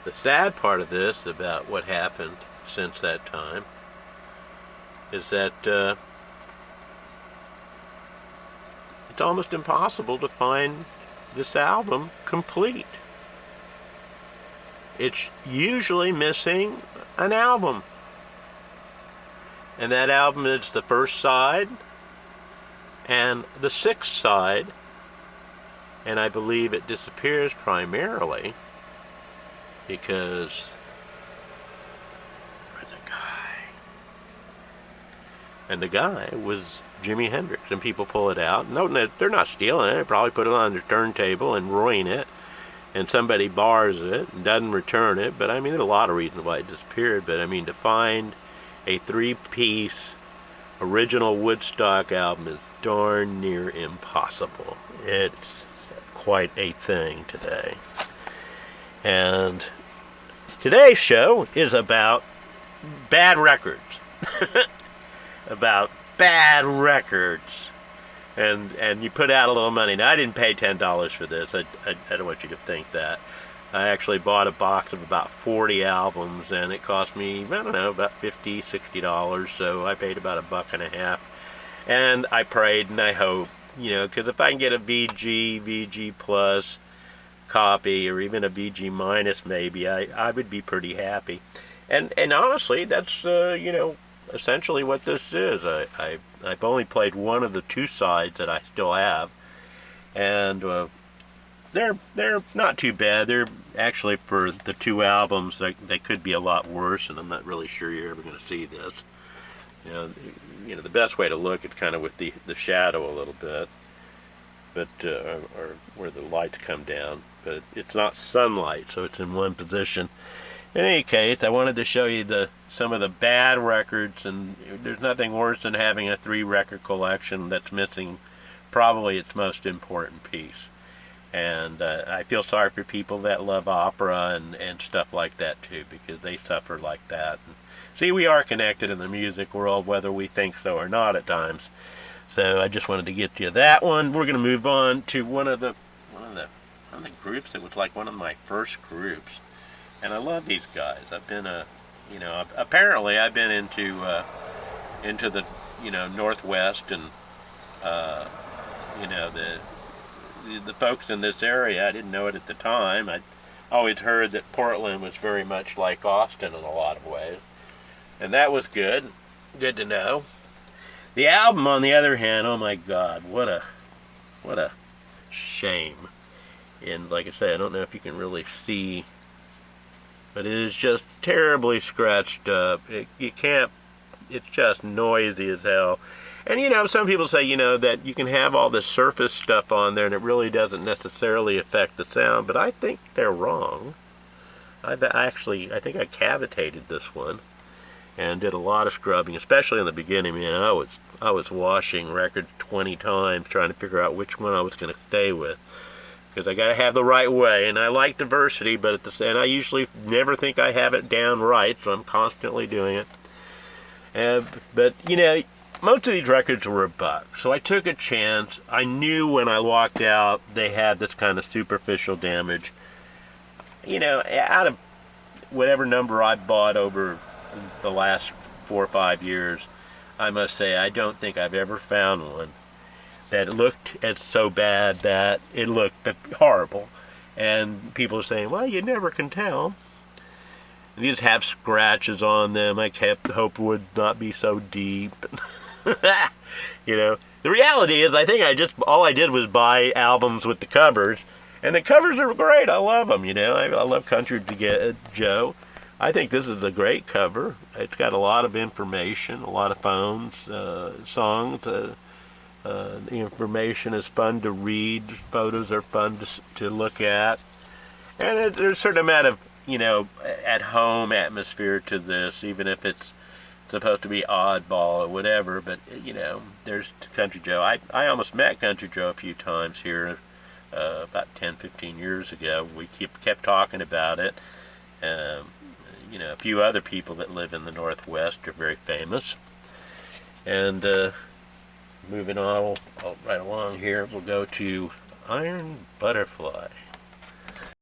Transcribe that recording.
The sad part of this about what happened since that time is that it's almost impossible to find this album complete. It's usually missing an album. And that album is the first side and the sixth side. And I believe it disappears primarily because there's a guy. And the guy was Jimi Hendrix. And people pull it out. No, they're not stealing it. They probably put it on their turntable and ruin it. And somebody bars it and doesn't return it. But I mean, there's a lot of reasons why it disappeared. But I mean, to find a three-piece original Woodstock album is darn near impossible. It's quite a thing today. And today's show is about bad records. About bad records. And you put out a little money. Now, I didn't pay $10 for this. I don't want you to think that. I actually bought a box of about 40 albums, and it cost me, I don't know, about $50, $60. So I paid about $1.50. And I prayed and I hoped, because if I can get a VG plus copy, or even a VG minus maybe, I would be pretty happy. And honestly, that's, essentially what this is. I've only played one of the two sides that I still have, and they're not too bad. They're actually, for the two albums, they could be a lot worse, and I'm not really sure you're ever going to see this. The best way to look is kind of with the shadow a little bit, but or where the lights come down. But it's not sunlight, so it's in one position. In any case, I wanted to show you some of the bad records, and there's nothing worse than having a 3-record collection that's missing probably its most important piece. And I feel sorry for people that love opera and stuff like that too, because they suffer like that. And see, we are connected in the music world, whether we think so or not at times. So I just wanted to get you that one. We're going to move on to one of the groups that was like one of my first groups. And I love these guys. I've been apparently I've been into the Northwest, and the folks in this area. I didn't know it at the time. I always heard that Portland was very much like Austin in a lot of ways, and that was good to know. The album, on the other hand, oh my God, what a shame. And like I say, I don't know if you can really see, but it is just terribly scratched up. You can't, it's just noisy as hell. And some people say, that you can have all this surface stuff on there and it really doesn't necessarily affect the sound, but I think they're wrong. I think I cavitated this one and did a lot of scrubbing, especially in the beginning. Man, I was washing records 20 times trying to figure out which one I was going to stay with, because I got to have the right way. And I like diversity, but and I usually never think I have it down right, so I'm constantly doing it. But most of these records were a buck, so I took a chance. I knew when I walked out they had this kind of superficial damage. Out of whatever number I bought over the last 4 or 5 years, I must say I don't think I've ever found one that looked so bad that it looked horrible. And people are saying, well, you never can tell. These have scratches on them. I hope would not be so deep. The reality is, I think all I did was buy albums with the covers, and the covers are great. I love them. I love Country Joe. I think this is a great cover. It's got a lot of information, a lot of songs. The information is fun to read. Photos are fun to look at, and there's a certain amount of at home atmosphere to this, even if it's supposed to be oddball or whatever. But there's Country Joe. I almost met Country Joe a few times here about 10-15 years ago. We kept talking about it. A few other people that live in the Northwest are very famous. And moving on right along here, we'll go to Iron Butterfly.